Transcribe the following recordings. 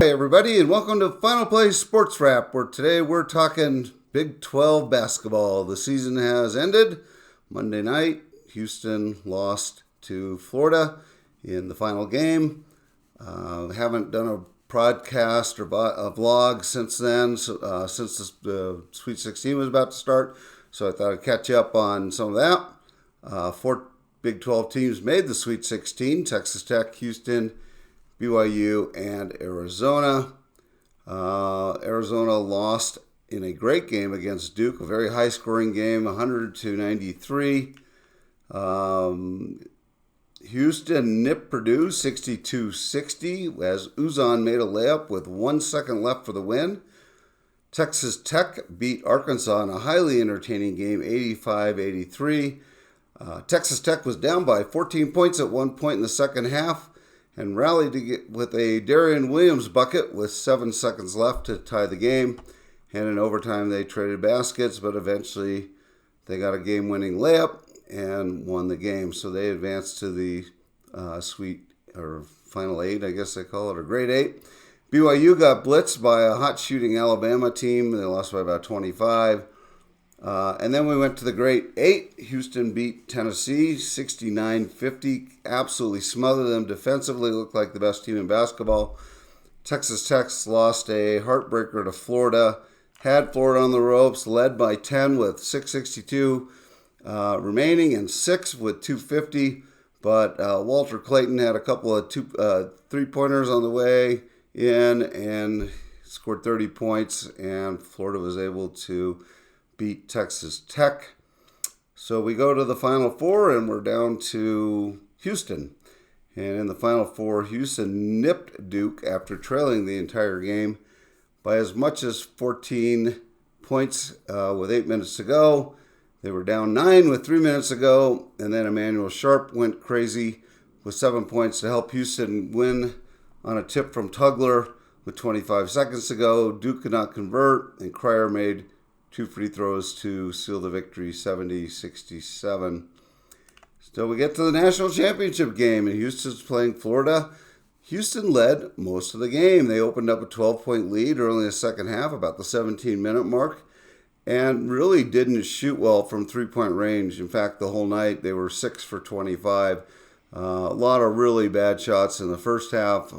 Hey everybody, and welcome to Final Play Sports Wrap, where today we're talking Big 12 basketball. The season has ended. Monday night, Houston lost to Florida in the final game. Haven't done a podcast or a vlog since then, since the Sweet 16 was about to start. So I thought I'd catch up on some of that. Four Big 12 teams made the Sweet 16: Texas Tech, Houston, BYU, and Arizona. Arizona lost in a great game against Duke, a very high-scoring game, 100-93. Houston nipped Purdue 62-60 as Uzan made a layup with 1 second left for the win. Texas Tech beat Arkansas in a highly entertaining game, 85-83. Texas Tech was down by 14 points at one point in the second half and rallied to get with a Darian Williams bucket with 7 seconds left to tie the game. And in overtime, they traded baskets, but eventually they got a game-winning layup and won the game. So they advanced to the Final Eight, I guess they call it, or Grade 8. BYU got blitzed by a hot-shooting Alabama team. They lost by about 25. And then we went to the Grade 8. Houston beat Tennessee 69-50. Absolutely smothered them defensively. Looked like the best team in basketball. Texas Tech lost a heartbreaker to Florida. Had Florida on the ropes, led by 10 with 6:62 remaining and 6 with 2:50. But Walter Clayton had a couple of three-pointers on the way in and scored 30 points. And Florida was able to beat Texas Tech. So we go to the Final Four, and we're down to Houston. And in the Final Four, Houston nipped Duke after trailing the entire game by as much as 14 points with 8 minutes to go. They were down 9 with 3 minutes to go, and then Emmanuel Sharp went crazy with 7 points to help Houston win on a tip from Tugler with 25 seconds to go. Duke could not convert, and Cryer made 2 free throws to seal the victory, 70-67. So we get to the national championship game, and Houston's playing Florida. Houston led most of the game. They opened up a 12-point lead early in the second half, about the 17-minute mark, and really didn't shoot well from three-point range. In fact, the whole night they were 6 for 25. A lot of really bad shots in the first half.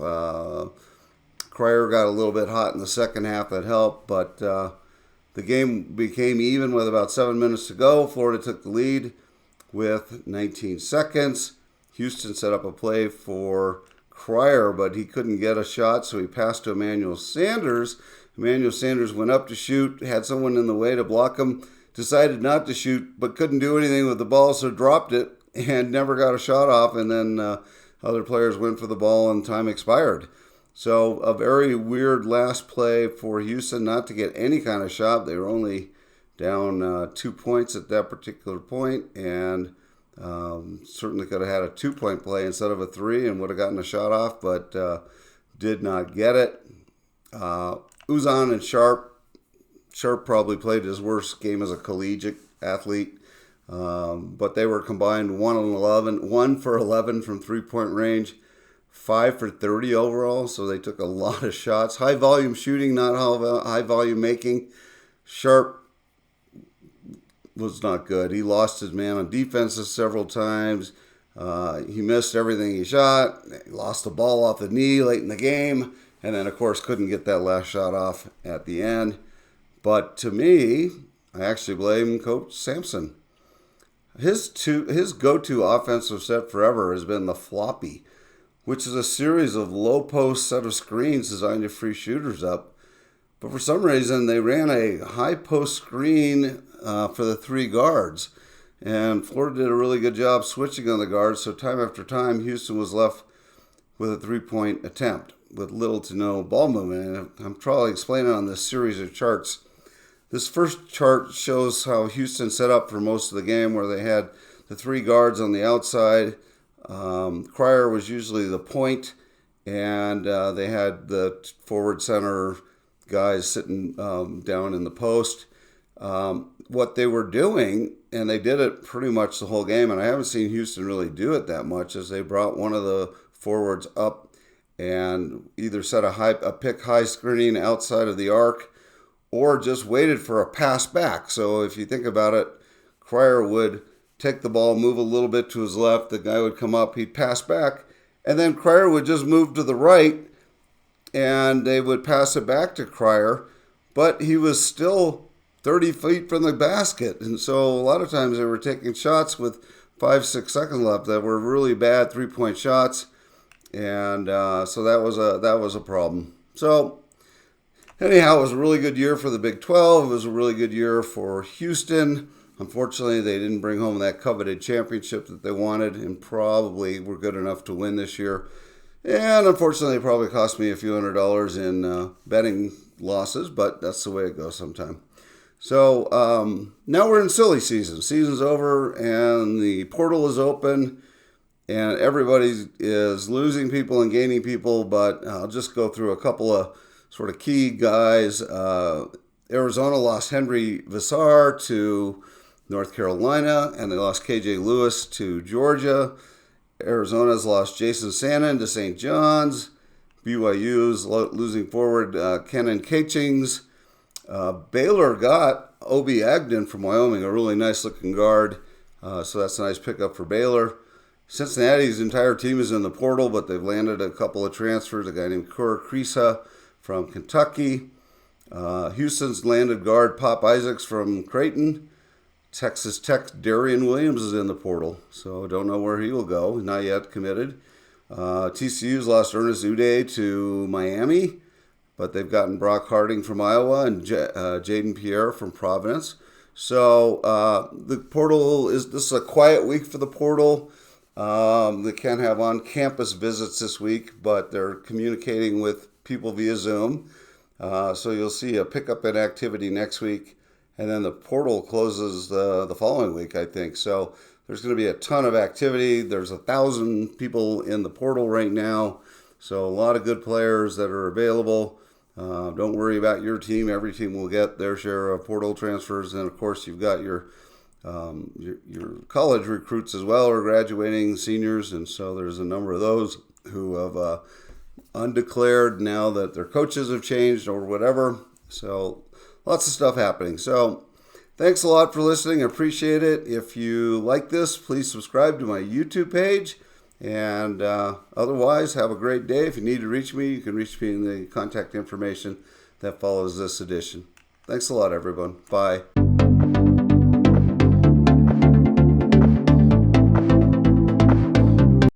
Cryer got a little bit hot in the second half. That helped, but the game became even with about 7 minutes to go. Florida took the lead with 19 seconds. Houston set up a play for Cryer, but he couldn't get a shot, so he passed to Emmanuel Sanders. Emmanuel Sanders went up to shoot, had someone in the way to block him, decided not to shoot, but couldn't do anything with the ball, so dropped it and never got a shot off, and then other players went for the ball and time expired. So a very weird last play for Houston not to get any kind of shot. They were only down 2 points at that particular point, and certainly could have had a 2-point play instead of a 3 and would have gotten a shot off, but did not get it. Uzan and Sharp probably played his worst game as a collegiate athlete, but they were combined 1 for 11 from three-point range. 5 for 30 overall, so they took a lot of shots. High volume shooting, not high volume making. Sharp was not good. He lost his man on defenses several times. He missed everything he shot. He lost the ball off the knee late in the game, and then, of course, couldn't get that last shot off at the end. But to me, I actually blame Coach Sampson. His go-to offensive set forever has been the floppy, which is a series of low-post set of screens designed to free shooters up. But for some reason, they ran a high-post screen for the 3 guards. And Florida did a really good job switching on the guards, so time after time, Houston was left with a 3-point attempt with little to no ball movement. And I'm trying to explain it on this series of charts. This first chart shows how Houston set up for most of the game, where they had the 3 guards on the outside. Cryer was usually the point, and they had the forward center guys sitting down in the post. What they were doing, and they did it pretty much the whole game, and I haven't seen Houston really do it that much, is they brought one of the forwards up and either set a pick high screen outside of the arc or just waited for a pass back. So if you think about it, Cryer would take the ball, move a little bit to his left, the guy would come up, he'd pass back, and then Cryer would just move to the right, and they would pass it back to Cryer, but he was still 30 feet from the basket. And so a lot of times they were taking shots with 5-6 seconds left that were really bad 3-point shots, and so that was a problem. So anyhow, it was a really good year for the Big 12. It was a really good year for Houston. Unfortunately, they didn't bring home that coveted championship that they wanted, and probably were good enough to win this year. And unfortunately, it probably cost me a few $100s in betting losses, but that's the way it goes sometimes. So now we're in silly season. Season's over, and the portal is open, and everybody is losing people and gaining people. But I'll just go through a couple of sort of key guys. Arizona lost Henry Vassar to North Carolina, and they lost KJ Lewis to Georgia. Arizona's lost Jason Sannon to St. John's. BYU's losing forward Kenan Catchings. Baylor got Obi Agden from Wyoming, a really nice-looking guard. So that's a nice pickup for Baylor. Cincinnati's entire team is in the portal, but they've landed a couple of transfers. A guy named Kura Krisa from Kentucky. Houston's landed guard Pop Isaacs from Creighton. Texas Tech's Darian Williams is in the portal, so don't know where he will go. Not yet committed. TCU's lost Ernest Uday to Miami, but they've gotten Brock Harding from Iowa and Jaden Pierre from Providence. So the portal this is a quiet week for the portal. They can't have on-campus visits this week, but they're communicating with people via Zoom. So you'll see a pickup in activity next week. And then the portal closes the following week, I think. So there's going to be a ton of activity. There's 1,000 people in the portal right now. So a lot of good players that are available. Don't worry about your team. Every team will get their share of portal transfers. And, of course, you've got your college recruits as well, or graduating seniors. And so there's a number of those who have undeclared now that their coaches have changed or whatever. So lots of stuff happening. So thanks a lot for listening. I appreciate it. If you like this, please subscribe to my YouTube page. And otherwise, have a great day. If you need to reach me, you can reach me in the contact information that follows this edition. Thanks a lot, everyone. Bye.